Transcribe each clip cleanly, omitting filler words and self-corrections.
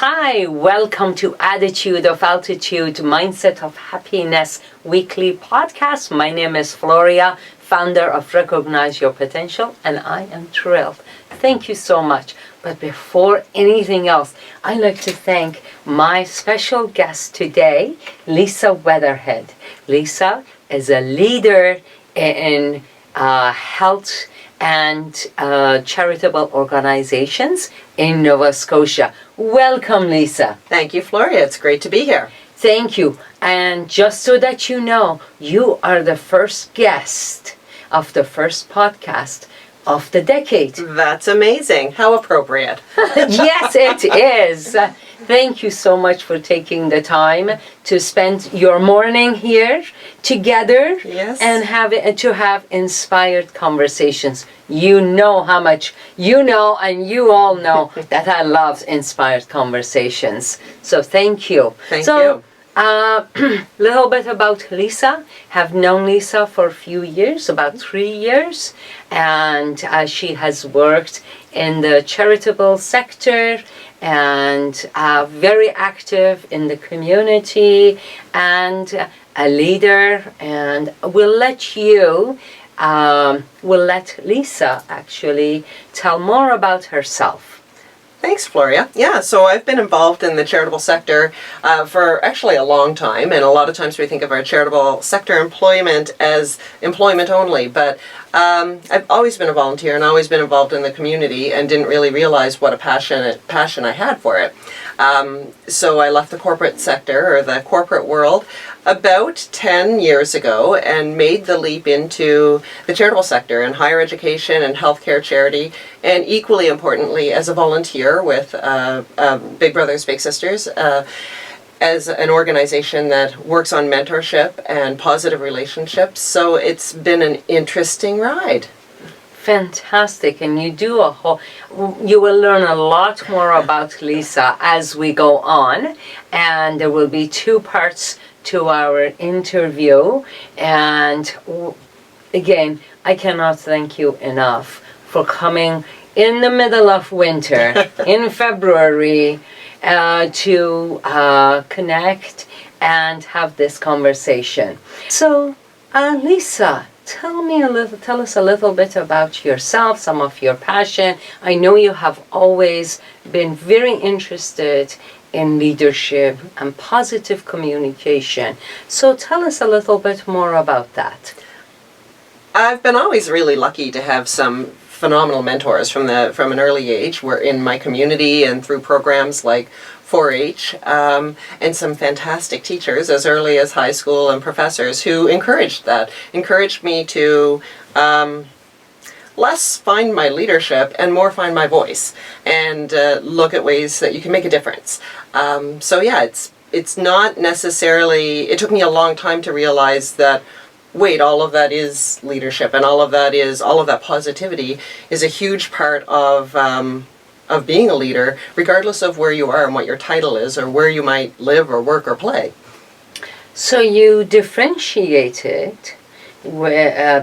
Hi, welcome to Attitude of Altitude, Mindset of Happiness weekly podcast. My name is Floria, founder of Recognize Your Potential, and I am thrilled. Thank you so much. But before anything else, I'd like to thank my special guest today, Lisa Weatherhead. Lisa is a leader in health and charitable organizations in Nova Scotia. Welcome, Lisa. Thank you, Floria. It's great to be here. Thank you. And just so that you know, you are the first guest of the first podcast of the decade. That's amazing. How appropriate. Yes, it is. Thank you so much for taking the time to spend your morning here together. Yes. And to have inspired conversations. You know how much you know, and you all know that I love inspired conversations. So thank you. Thank you. Little bit about Lisa. Have known Lisa for a few years, about 3 years, and she has worked in the charitable sector and very active in the community and a leader. And we'll let Lisa actually tell more about herself. Thanks, Floria. Yeah, so I've been involved in the charitable sector for actually a long time, and a lot of times we think of our charitable sector employment as employment only, but I've always been a volunteer and always been involved in the community and didn't really realize what a passion I had for it. So I left the corporate sector, or the corporate world, about 10 years ago and made the leap into the charitable sector and higher education and healthcare charity, and equally importantly as a volunteer with Big Brothers Big Sisters as an organization that works on mentorship and positive relationships. So it's been an interesting ride. Fantastic. And you will learn a lot more about Lisa as we go on, and there will be 2 parts to our interview. And again, I cannot thank you enough for coming in the middle of winter in February to connect and have this conversation. So, Lisa, tell us a little bit about yourself, some of your passion. I know you have always been very interested in leadership and positive communication. So tell us a little bit more about that. I've been always really lucky to have some phenomenal mentors from an early age. We're in my community and through programs like 4-H, and some fantastic teachers as early as high school and professors who encouraged me to less find my leadership and more find my voice and look at ways that you can make a difference. So yeah, it's not necessarily, it took me a long time to realize that, wait, all of that is leadership, and all of that positivity is a huge part of being a leader, regardless of where you are and what your title is or where you might live or work or play. So you differentiated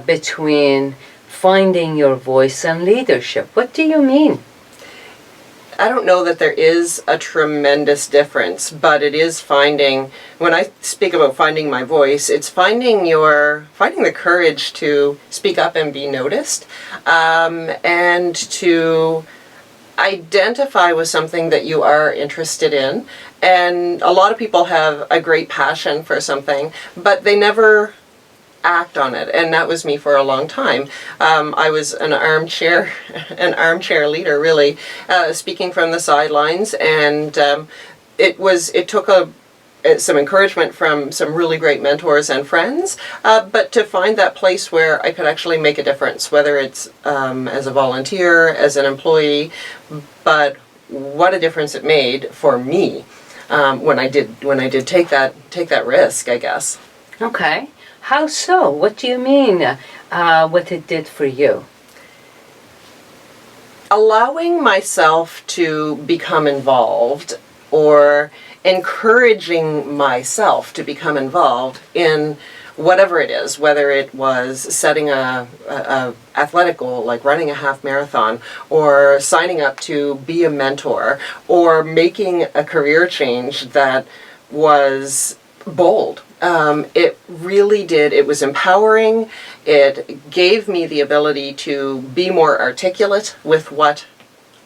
between finding your voice and leadership. What do you mean? I don't know that there is a tremendous difference, but it is finding, when I speak about finding my voice, it's finding the courage to speak up and be noticed, and to identify with something that you are interested in. And a lot of people have a great passion for something, but they never act on it, and that was me for a long time. I was an armchair leader, really, speaking from the sidelines, and it took some encouragement from some really great mentors and friends, but to find that place where I could actually make a difference, whether it's as a volunteer, as an employee, but what a difference it made for me when I did take that risk, I guess. Okay. How so? What do you mean, what it did for you? Allowing myself to become involved, or encouraging myself to become involved in whatever it is, whether it was setting a athletic goal like running a half marathon, or signing up to be a mentor, or making a career change that was bold. It really did. It was empowering. It gave me the ability to be more articulate with what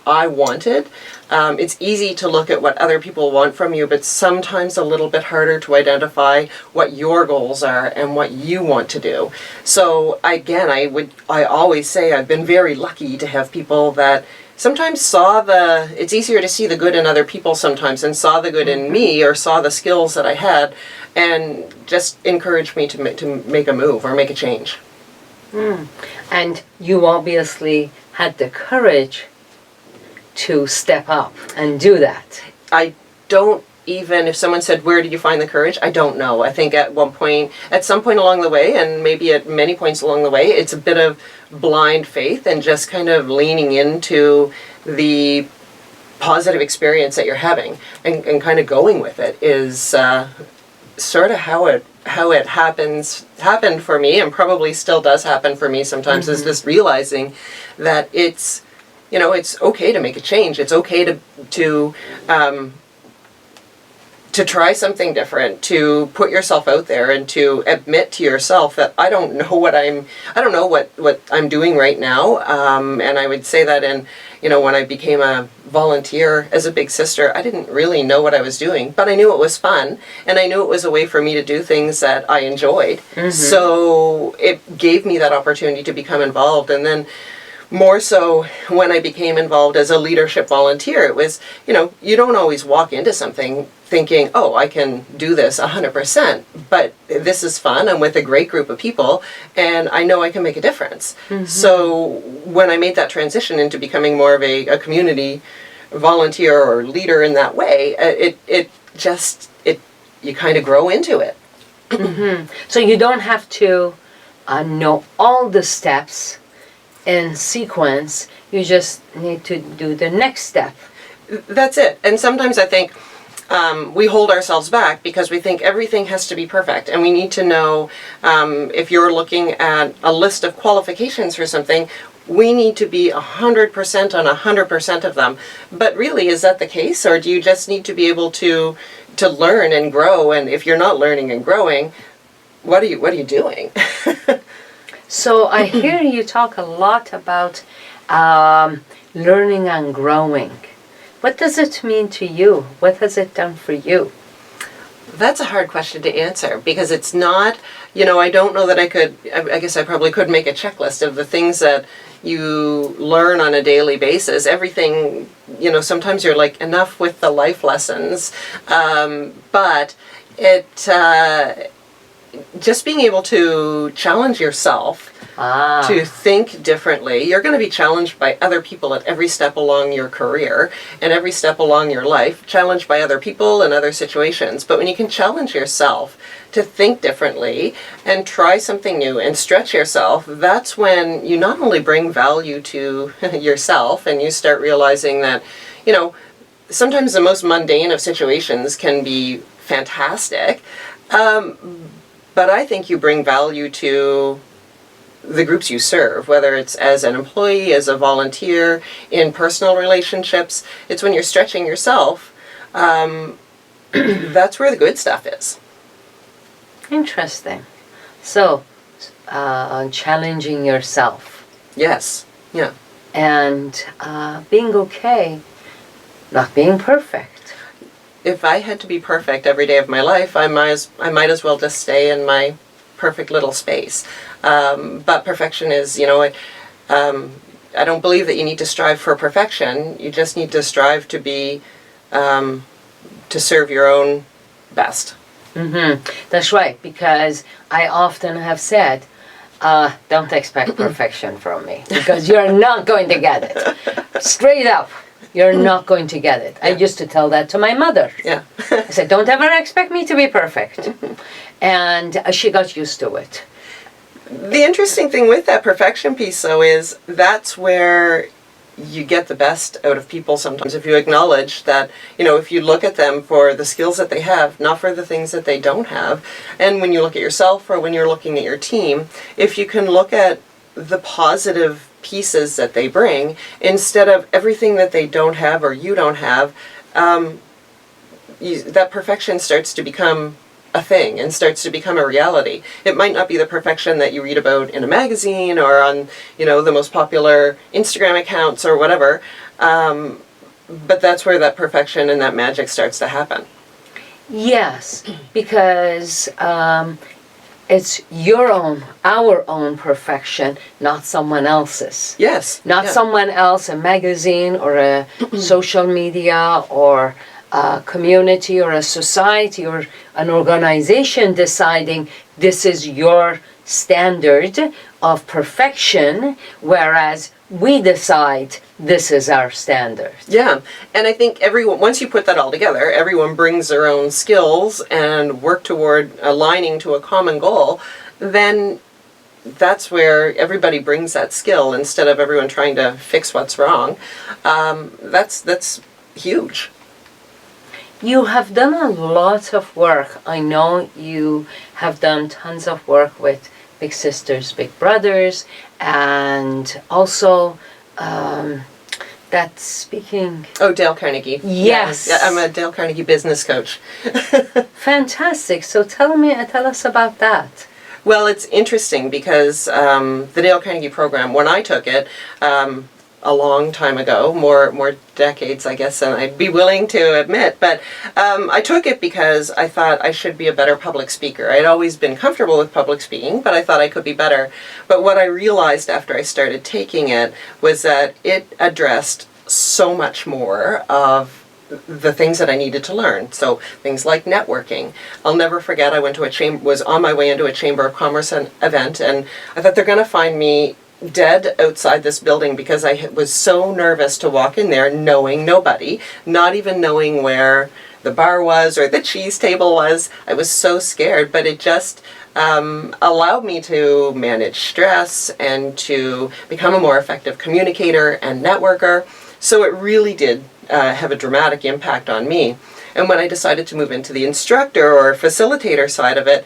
I wanted. It's easy to look at what other people want from you, but sometimes a little bit harder to identify what your goals are and what you want to do. So again, I always say I've been very lucky to have people that sometimes it's easier to see the good in other people sometimes, and saw the good in me, or saw the skills that I had, and just encouraged me to make a move or make a change. And you obviously had the courage to step up and do that. I don't even, if someone said, where did you find the courage? I don't know. I think at some point along the way, and maybe at many points along the way, it's a bit of blind faith and just kind of leaning into the positive experience that you're having, and kind of going with it is sort of how it happened for me, and probably still does happen for me sometimes, is just realizing that it's okay to make a change. It's okay to try something different, to put yourself out there, and to admit to yourself that I don't know what I'm doing right now. And I would say that when I became a volunteer as a big sister, I didn't really know what I was doing, but I knew it was fun, and I knew it was a way for me to do things that I enjoyed. So it gave me that opportunity to become involved. And then more so when I became involved as a leadership volunteer, it was, you don't always walk into something thinking, oh, I can do this 100%, but this is fun. I'm with a great group of people, and I know I can make a difference. So when I made that transition into becoming more of a community volunteer or leader in that way, you kind of grow into it. So you don't have to know all the steps in sequence, you just need to do the next step. That's it. And sometimes I think we hold ourselves back because we think everything has to be perfect, and we need to know, if you're looking at a list of qualifications for something, we need to be 100% on 100% of them. But really, is that the case, or do you just need to be able to learn and grow? And if you're not learning and growing, what are you doing? So I hear you talk a lot about learning and growing. What does it mean to you? What has it done for you? That's a hard question to answer, because it's not, I don't know that I guess I probably could make a checklist of the things that you learn on a daily basis. Everything, sometimes you're like, enough with the life lessons. But just being able to challenge yourself to think differently. You're going to be challenged by other people at every step along your career and every step along your life, challenged by other people and other situations. But when you can challenge yourself to think differently and try something new and stretch yourself, that's when you not only bring value to yourself, and you start realizing that, sometimes the most mundane of situations can be fantastic. But I think you bring value to the groups you serve, whether it's as an employee, as a volunteer, in personal relationships. It's when you're stretching yourself, that's where the good stuff is. Interesting. So, challenging yourself. Yes, yeah. And being okay, not being perfect. If I had to be perfect every day of my life, I might as well just stay in my perfect little space. But perfection is, I don't believe that you need to strive for perfection. You just need to strive to be, to serve your own best. That's right, because I often have said, don't expect perfection from me, because you're not going to get it. Straight up. You're not going to get it. Yeah. I used to tell that to my mother. Yeah. I said, don't ever expect me to be perfect. And she got used to it. The interesting thing with that perfection piece, though, is that's where you get the best out of people sometimes if you acknowledge that, if you look at them for the skills that they have, not for the things that they don't have. And when you look at yourself or when you're looking at your team, if you can look at the positive pieces that they bring instead of everything that they don't have or you don't have, that perfection starts to become a thing and starts to become a reality. It might not be the perfection that you read about in a magazine or on, the most popular Instagram accounts or whatever, but that's where that perfection and that magic starts to happen. Yes, because it's our own perfection, not someone else's. Yes. Not someone else, a magazine or a social media or a community or a society or an organization deciding this is your standard of perfection, whereas we decide this is our standard. Yeah, and I think once you put that all together, everyone brings their own skills and work toward aligning to a common goal, then that's where everybody brings that skill instead of everyone trying to fix what's wrong. That's huge. You have done a lot of work. I know you have done tons of work with Big Sisters, Big Brothers, and also that's speaking... Oh, Dale Carnegie. Yes. Yeah, I'm a Dale Carnegie business coach. Fantastic. So tell us about that. Well, it's interesting because the Dale Carnegie program, when I took it, a long time ago, more decades, I guess, than I'd be willing to admit. But I took it because I thought I should be a better public speaker. I'd always been comfortable with public speaking, but I thought I could be better. But what I realized after I started taking it was that it addressed so much more of the things that I needed to learn. So things like networking. I'll never forget, I was on my way into a Chamber of Commerce event, and I thought they're going to find me dead outside this building because I was so nervous to walk in there knowing nobody, not even knowing where the bar was or the cheese table was. I was so scared, but it just allowed me to manage stress and to become a more effective communicator and networker. So it really did have a dramatic impact on me. And when I decided to move into the instructor or facilitator side of it,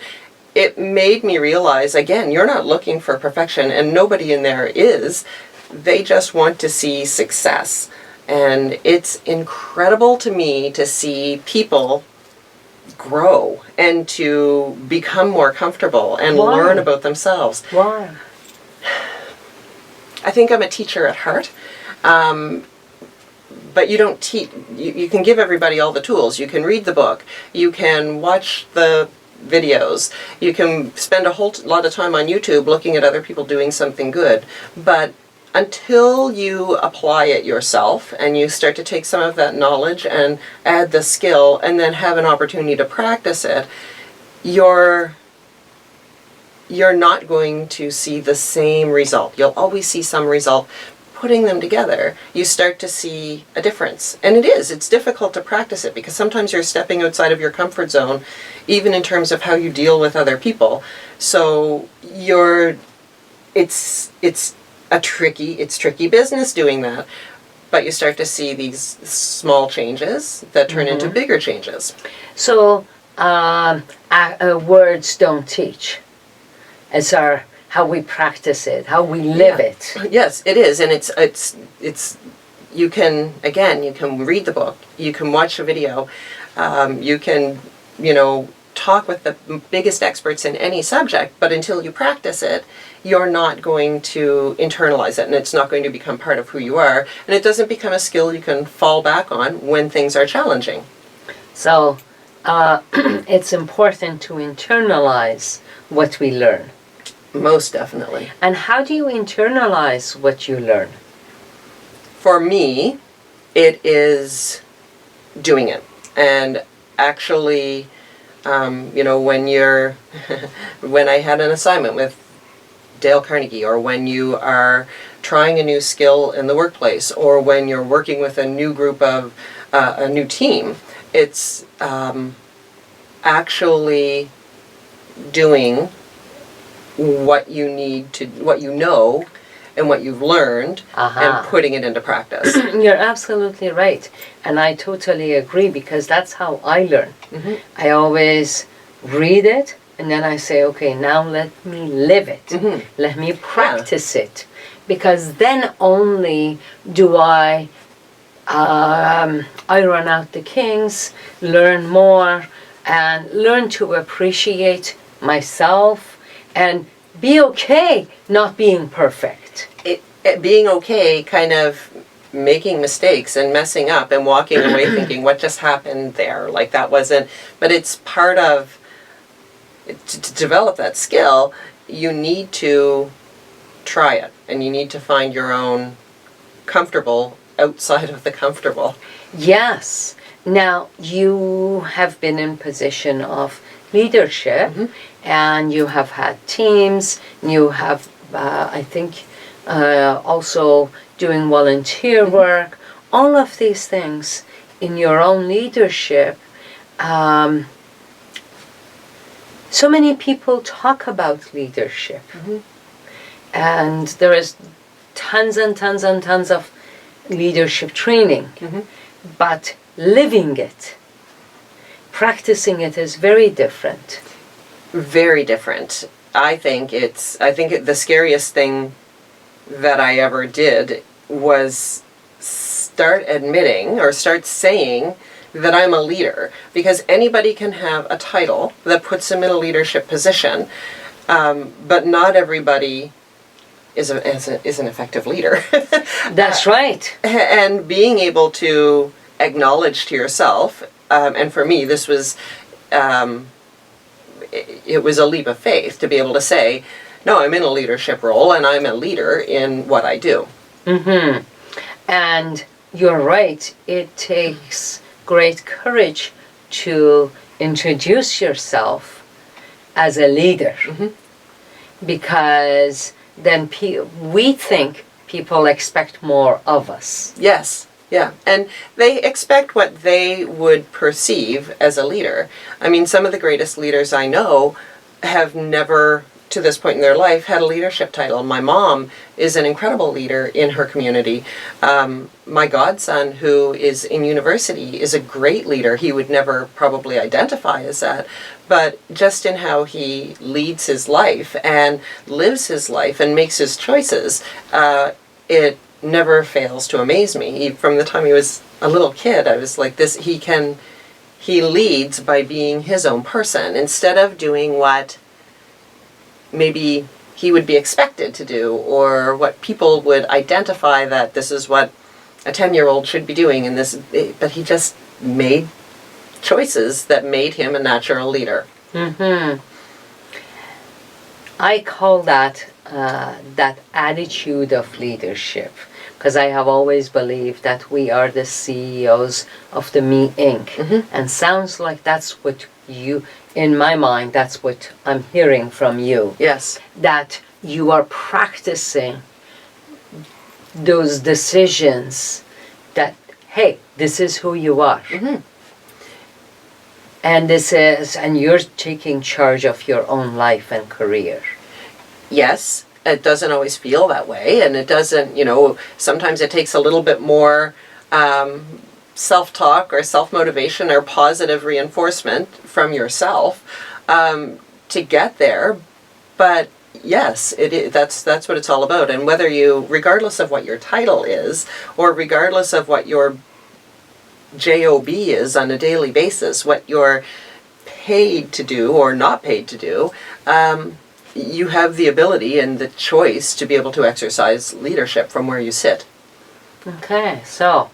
it made me realize, again, you're not looking for perfection, and nobody in there is. They just want to see success. And it's incredible to me to see people grow and to become more comfortable and learn about themselves. Why? I think I'm a teacher at heart. But you don't teach. You can give everybody all the tools. You can read the book. You can watch the videos. You can spend a whole lot of time on YouTube looking at other people doing something good. But until you apply it yourself and you start to take some of that knowledge and add the skill and then have an opportunity to practice it, you're not going to see the same result. You'll always see some result. Putting them together, you start to see a difference. And it's difficult to practice it because sometimes you're stepping outside of your comfort zone, even in terms of how you deal with other people. So it's tricky business doing that. But you start to see these small changes that turn into bigger changes. So words don't teach. It's how we practice it, how we live it. Yes, it is, and it's. You can read the book, you can watch a video, you can talk with the biggest experts in any subject, but until you practice it, you're not going to internalize it, and it's not going to become part of who you are, and it doesn't become a skill you can fall back on when things are challenging. So it's important to internalize what we learn. Most definitely. And how do you internalize what you learn? For me, it is doing it. And actually, when I had an assignment with Dale Carnegie, or when you are trying a new skill in the workplace, or when you're working with a new group of, a new team, it's actually doing what you know, and what you've learned and putting it into practice. You're absolutely right. And I totally agree, because that's how I learn. I always read it, and then I say, okay, now let me live it. Let me practice it. Because then only do I iron out the kinks, learn more, and learn to appreciate myself and be okay not being perfect. It being okay kind of making mistakes and messing up and walking away thinking, what just happened there? Like that wasn't, but it's part of, to develop that skill, you need to try it, and you need to find your own comfortable outside of the comfortable. Yes. Now, you have been in position of leadership, and you have had teams, you have, I think, also doing volunteer work, all of these things in your own leadership. So many people talk about leadership, and there is tons and tons and tons of leadership training, but living it, practicing it is very different. Very different. I think the scariest thing that I ever did was start admitting or start saying that I'm a leader, because anybody can have a title that puts them in a leadership position, but not everybody is an effective leader. That's right. And being able to acknowledge to yourself, and for me this was, it was a leap of faith to be able to say, no, I'm in a leadership role and I'm a leader in what I do. And you're right, it takes great courage to introduce yourself as a leader, because then we think people expect more of us. Yes, yeah. And they expect what they would perceive as a leader. I mean, some of the greatest leaders I know have never, to this point in their life, had a leadership title. My mom is an incredible leader in her community. My godson, who is in university, is a great leader. He would never probably identify as that, but just in how he leads his life and lives his life and makes his choices, it never fails to amaze me. From the time he was a little kid, I was like, this, he leads by being his own person, instead of doing what maybe he would be expected to do, or what people would identify that this is what a 10-year-old should be doing in this, but he just made choices that made him a natural leader. I call that that attitude of leadership, because I have always believed that we are the CEOs of the Me Inc. And sounds like that's what you, in my mind, that's what I'm hearing from you. Yes. That you are practicing those decisions that, hey, this is who you are. And you're taking charge of your own life and career. Yes, it doesn't always feel that way, and it doesn't, sometimes it takes a little bit more self-talk or self-motivation or positive reinforcement from yourself to get there. But yes, that's what it's all about. And whether you, regardless of what your title is, or regardless of what your job is on a daily basis, what you're paid to do or not paid to do, you have the ability and the choice to be able to exercise leadership from where you sit. Okay, so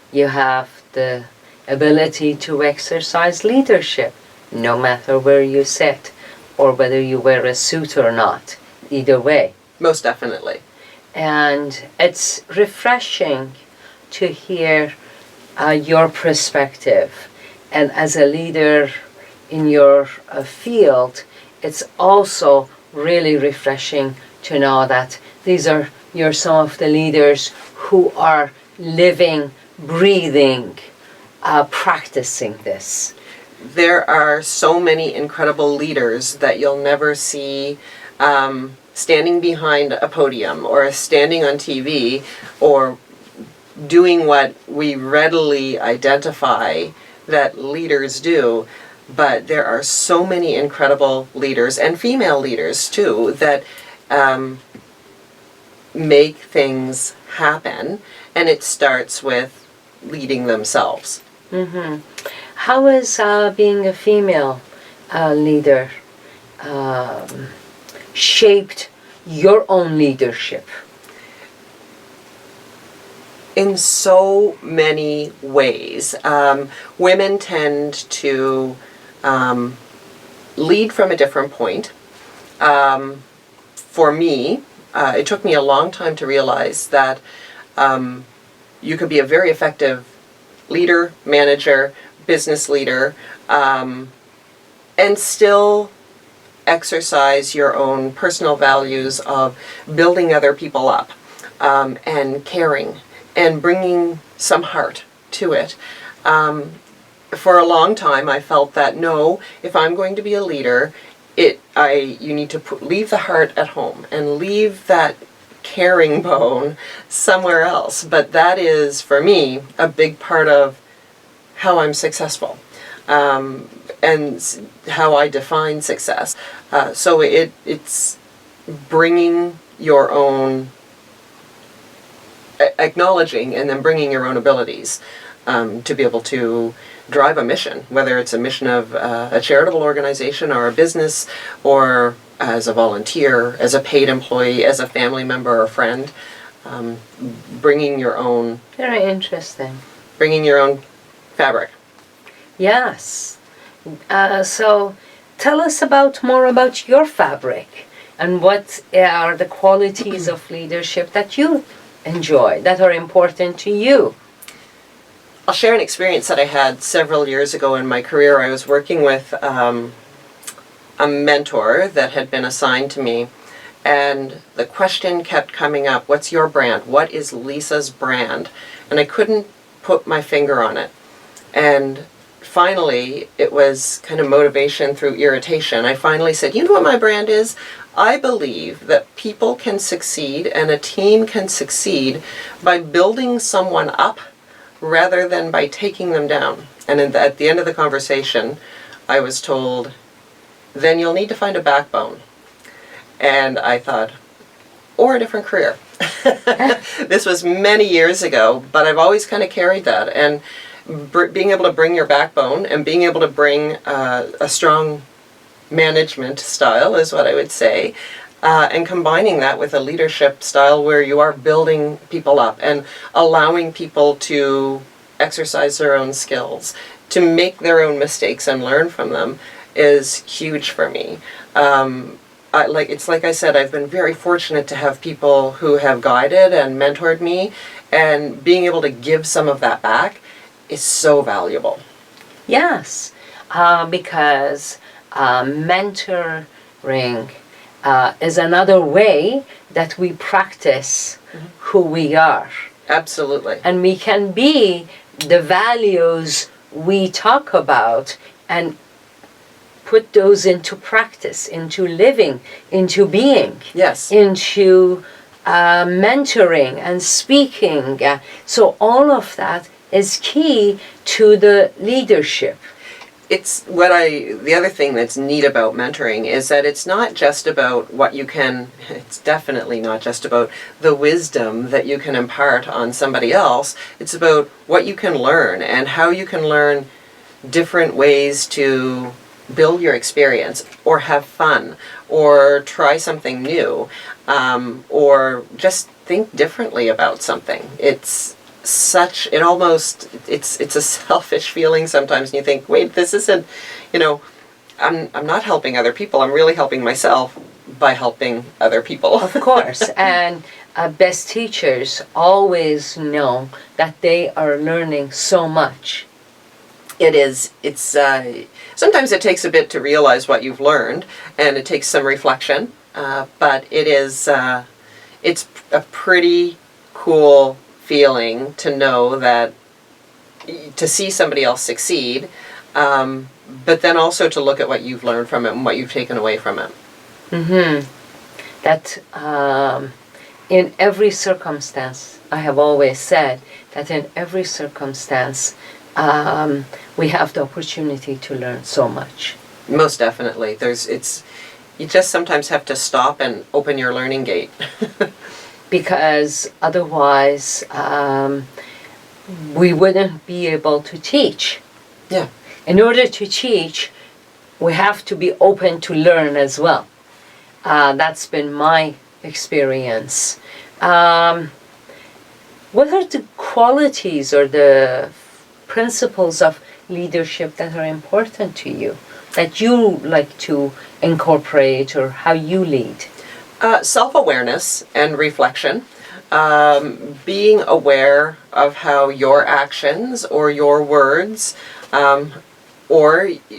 you have the ability to exercise leadership no matter where you sit or whether you wear a suit or not, either way. Most definitely. And it's refreshing to hear your perspective. And as a leader in your field, it's also really refreshing to know that you're some of the leaders who are living, breathing, practicing this. There are so many incredible leaders that you'll never see standing behind a podium or standing on TV or doing what we readily identify that leaders do. But there are so many incredible leaders, and female leaders too, that make things happen, and it starts with leading themselves. Mm-hmm. How is being a female leader shaped your own leadership? In so many ways. Women tend to lead from a different point. For me, it took me a long time to realize that you could be a very effective leader, manager, business leader, and still exercise your own personal values of building other people up, and caring and bringing some heart to it. For a long time, I felt that no, if I'm going to be a leader, you need to leave the heart at home and leave that caring bone somewhere else. But that is, for me, a big part of how I'm successful, and how I define success. So it's bringing your own, acknowledging and then bringing your own abilities to be able to drive a mission, whether it's a mission of a charitable organization or a business, or as a volunteer, as a paid employee, as a family member or friend. Bringing your own... Very interesting. Bringing your own fabric. Yes. So tell us more about your fabric, and what are the qualities of leadership that you enjoy, that are important to you. I'll share an experience that I had several years ago in my career. I was working with a mentor that had been assigned to me, and the question kept coming up, what's your brand? What is Lisa's brand? And I couldn't put my finger on it. And finally, it was kind of motivation through irritation. I finally said, you know what my brand is? I believe that people can succeed and a team can succeed by building someone up rather than by taking them down. And at the end of the conversation, I was told, then you'll need to find a backbone. And I thought, or a different career. This was many years ago, but I've always kind of carried that. And being able to bring your backbone and being able to bring a strong management style is what I would say, and combining that with a leadership style where you are building people up and allowing people to exercise their own skills, to make their own mistakes and learn from them, is huge for me. Like I said, I've been very fortunate to have people who have guided and mentored me, and being able to give some of that back is so valuable. Yes, because mentoring is another way that we practice who we are. Absolutely. And we can be the values we talk about and put those into practice, into living, into being. Yes. Into mentoring and speaking. So all of that is key to the leadership. The other thing that's neat about mentoring is that it's not just about it's definitely not just about the wisdom that you can impart on somebody else. It's about what you can learn and how you can learn different ways to build your experience, or have fun, or try something new, or just think differently about something. It's a selfish feeling sometimes, and you think, wait, this isn't, I'm not helping other people, I'm really helping myself by helping other people. Of course, and best teachers always know that they are learning so much. Sometimes it takes a bit to realize what you've learned, and it takes some reflection, but it's a pretty cool feeling to know that, to see somebody else succeed, but then also to look at what you've learned from it and what you've taken away from it. that in every circumstance, I have always said that in every circumstance, we have the opportunity to learn so much. Most definitely. You just sometimes have to stop and open your learning gate. Because otherwise, we wouldn't be able to teach. Yeah. In order to teach, we have to be open to learn as well. That's been my experience. What are the qualities or the principles of leadership that are important to you, that you like to incorporate, or how you lead? Self-awareness and reflection. Being aware of how your actions or your words, or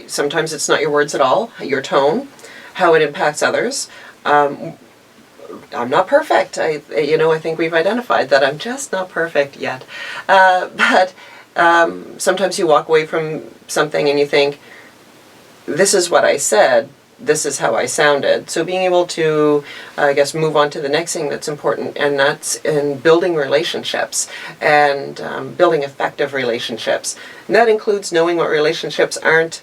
sometimes it's not your words at all, your tone, how it impacts others. I'm not perfect. I think we've identified that I'm just not perfect yet. But sometimes you walk away from something and you think, this is what I said, this is how I sounded. So being able to, move on to the next thing that's important, and that's in building relationships and building effective relationships. And that includes knowing what relationships aren't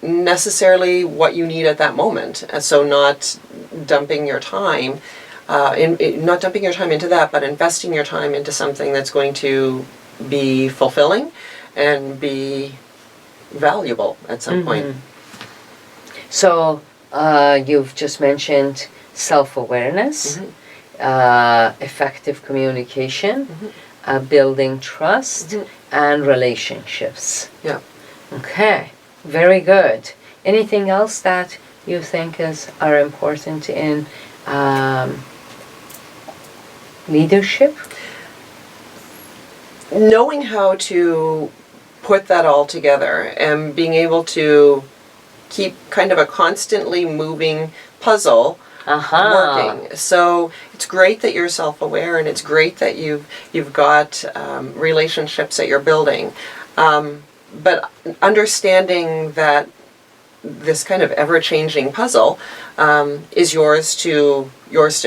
necessarily what you need at that moment. So not dumping your time, not dumping your time into that, but investing your time into something that's going to be fulfilling and be valuable at some point. So you've just mentioned self-awareness, effective communication, building trust, and relationships. Yeah. Okay, very good. Anything else that you think are important in leadership? Knowing how to put that all together and being able to keep kind of a constantly moving puzzle working. So it's great that you're self-aware, and it's great that you've got relationships that you're building, but understanding that this kind of ever-changing puzzle is yours to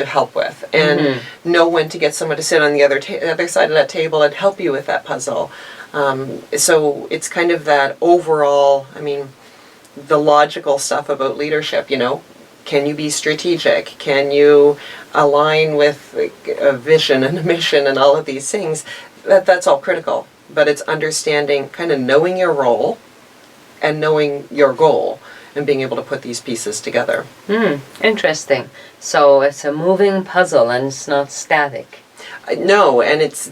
help with, and know when to get someone to sit on the other side of that table and help you with that puzzle. So it's kind of that overall, the logical stuff about leadership, can you be strategic? Can you align with a vision and a mission and all of these things? That's all critical, but it's understanding, kind of knowing your role and knowing your goal and being able to put these pieces together. Interesting. So it's a moving puzzle and it's not static. No, and it's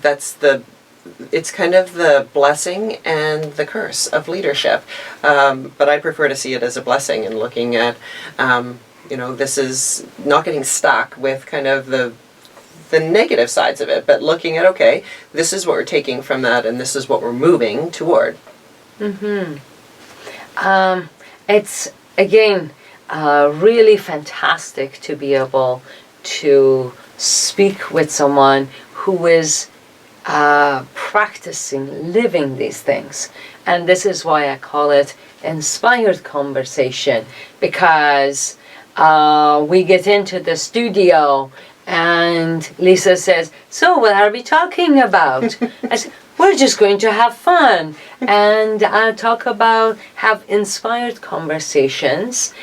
kind of the blessing and the curse of leadership. But I prefer to see it as a blessing, and looking at, this is not getting stuck with kind of the negative sides of it, but looking at, okay, this is what we're taking from that, and this is what we're moving toward. It's, again, really fantastic to be able to speak with someone who is practicing, living these things. And this is why I call it inspired conversation, because we get into the studio and Lisa says, so what are we talking about? I said, we're just going to have fun and have inspired conversations,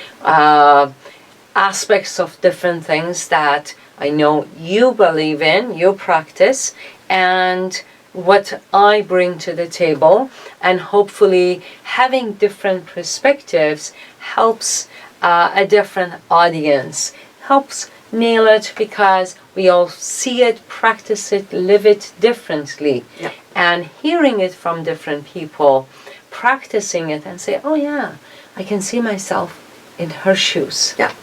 aspects of different things that I know you believe in, you practice, and what I bring to the table, and hopefully having different perspectives helps a different audience, helps nail it, because we all see it, practice it, live it differently. Yeah. And hearing it from different people, practicing it and say, oh yeah, I can see myself in her shoes. Yeah.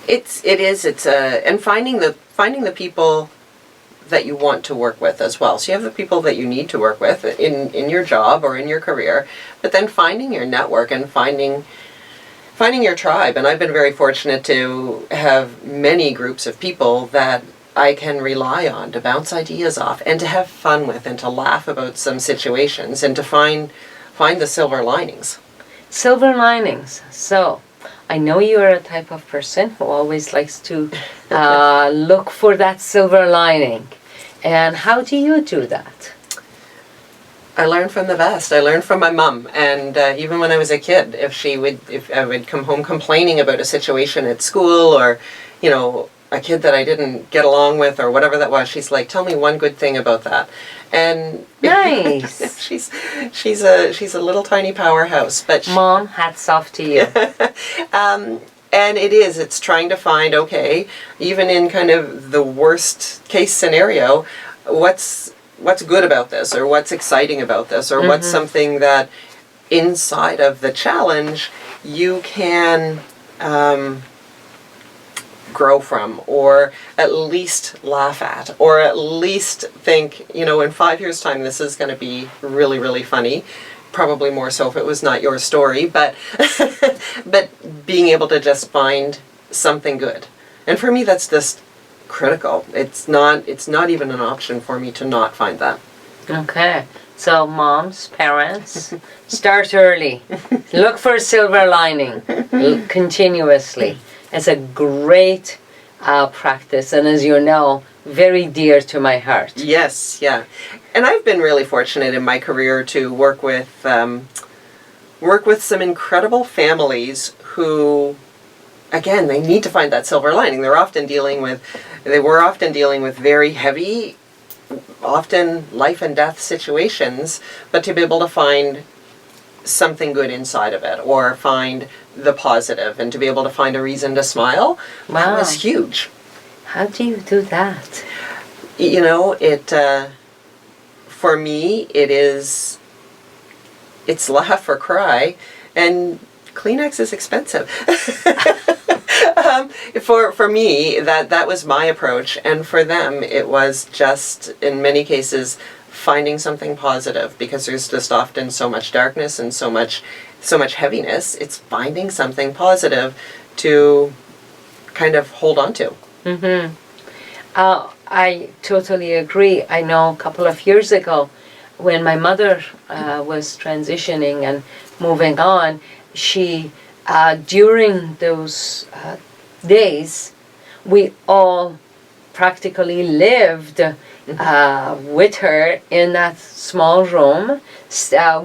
And finding the people that you want to work with as well. So you have the people that you need to work with in your job or in your career, but then finding your network and finding your tribe. And I've been very fortunate to have many groups of people that I can rely on to bounce ideas off and to have fun with and to laugh about some situations and to find the silver linings. Silver linings. So I know you're a type of person who always likes to look for that silver lining. And how do you do that? I learned from the best. I learned from my mom, and even when I was a kid, if I would come home complaining about a situation at school, or, you know, a kid that I didn't get along with, or whatever that was, she's like, "Tell me one good thing about that." And Nice. she's a little tiny powerhouse, but Mom, hats off to you. and it's trying to find, okay, even in kind of the worst case scenario, what's good about this, or what's exciting about this, or what's something that inside of the challenge you can grow from, or at least laugh at, or at least think, you know, in 5 years' time this is going to be really, really funny. Probably more so if it was not your story, but but being able to just find something good. And for me, that's just critical. It's not even an option for me to not find that. Okay. So moms, parents, start early. Look for a silver lining continuously. It's a great practice, and as you know, very dear to my heart. Yes, yeah. And I've been really fortunate in my career to work with some incredible families who, again, they need to find that silver lining. They were often dealing with very heavy, often life and death situations, but to be able to find something good inside of it, or find the positive, and to be able to find a reason to smile, that was huge. How do you do that? You know, for me, it's laugh or cry, and Kleenex is expensive. For me, that was my approach, and for them, it was just, in many cases, finding something positive, because there's just often so much darkness and so much heaviness. It's finding something positive to kind of hold on to. Mm-hmm. I totally agree. I know a couple of years ago, when my mother was transitioning and moving on, she, during those days, we all practically lived with her in that small room.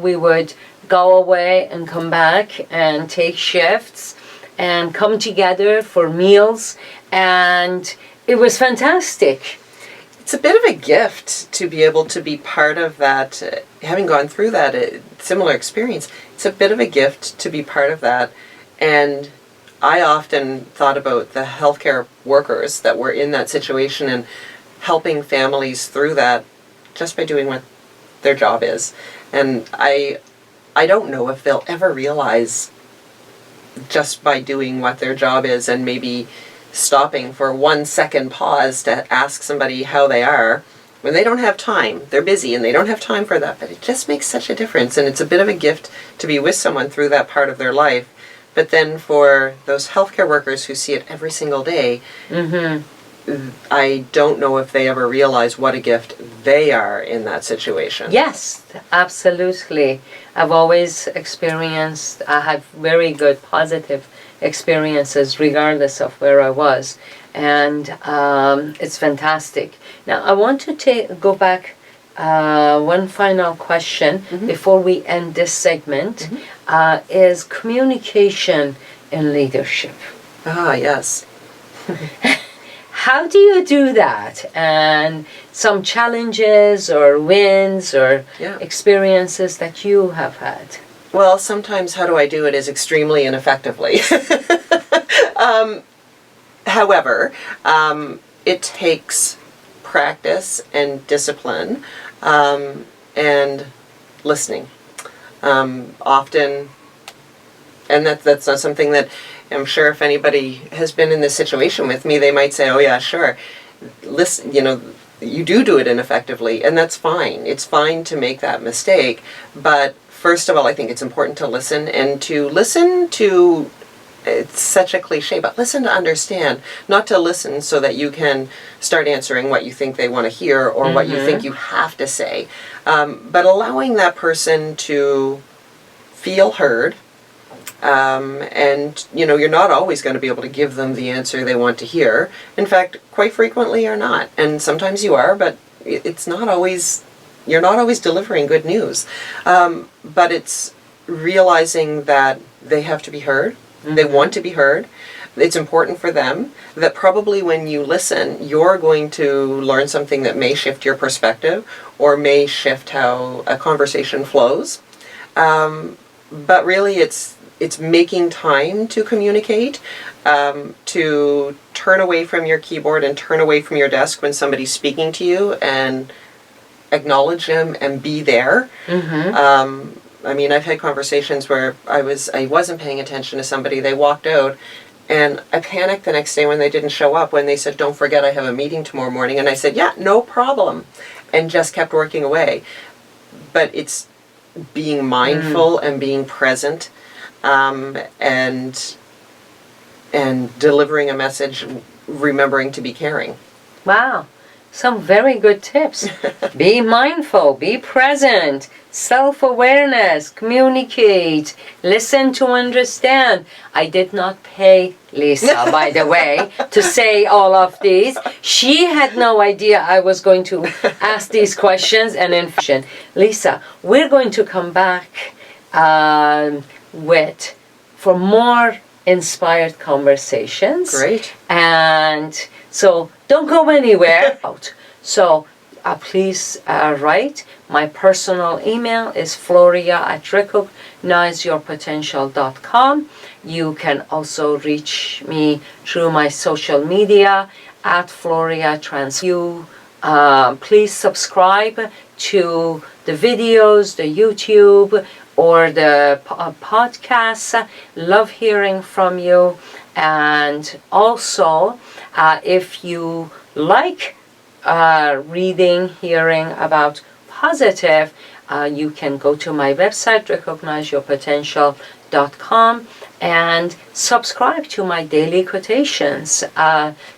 We would go away and come back and take shifts and come together for meals, and it was fantastic. It's a bit of a gift to be able to be part of that, having gone through that similar experience. It's a bit of a gift to be part of that, and I often thought about the healthcare workers that were in that situation and helping families through that just by doing what their job is. And I don't know if they'll ever realize, just by doing what their job is and maybe stopping for 1 second pause to ask somebody how they are, when they don't have time. They're busy and they don't have time for that, but it just makes such a difference, and it's a bit of a gift to be with someone through that part of their life. But then for those healthcare workers who see it every single day, I don't know if they ever realize what a gift they are in that situation. Yes, absolutely. I've always I had very good positive experiences regardless of where I was, and it's fantastic. Now I want to go back one final question before we end this segment, is communication in leadership. Ah, yes. How do you do that? And some challenges or wins or experiences that you have had? Well, sometimes how do I do it is extremely ineffectively. However, it takes practice and discipline and listening. Often, and that's not something that I'm sure if anybody has been in this situation with me, they might say, oh yeah, sure. Listen, you do it ineffectively, and that's fine. It's fine to make that mistake, but first of all, I think it's important to listen, and to listen to, it's such a cliche, but listen to understand, not to listen so that you can start answering what you think they want to hear or what you think you have to say, but allowing that person to feel heard, And, you're not always going to be able to give them the answer they want to hear. In fact, quite frequently you're not. And sometimes you are, but it's not always, you're not always delivering good news. But it's realizing that they have to be heard. Mm-hmm. They want to be heard. It's important for them that probably when you listen, you're going to learn something that may shift your perspective or may shift how a conversation flows. But really it's making time to communicate, to turn away from your keyboard and turn away from your desk when somebody's speaking to you and acknowledge them and be there. Mm-hmm. I've had conversations where I wasn't paying attention to somebody, they walked out, and I panicked the next day when they didn't show up, when they said, don't forget I have a meeting tomorrow morning. And I said, yeah, no problem. And just kept working away. But it's being mindful and being present, and delivering a message, remembering to be caring. Wow. Some very good tips. Be mindful, be present, self-awareness, communicate, listen to understand. I did not pay Lisa, by the way, to say all of these. She had no idea I was going to ask these questions. And in fact, Lisa, we're going to come back for more inspired conversations. Great. And so don't go anywhere. So please write. My personal email is floria@recognizeyourpotential.com. You can also reach me through my social media @FloriaTrans. Please subscribe to the videos, the YouTube, or the podcasts. Love hearing from you. And also, if you like hearing about positive, you can go to my website, recognizeyourpotential.com, and subscribe to my daily quotations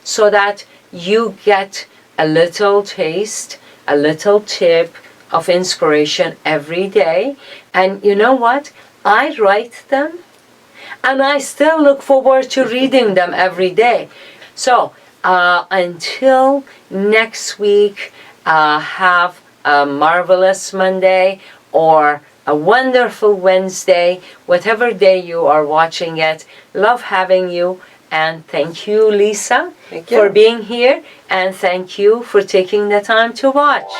so that you get a little taste, a little tip of inspiration every day. And you know what? I write them, and I still look forward to reading them every day. So until next week, have a marvelous Monday or a wonderful Wednesday, whatever day you are watching it. Love having you, and thank you, Lisa, for being here, and thank you for taking the time to watch.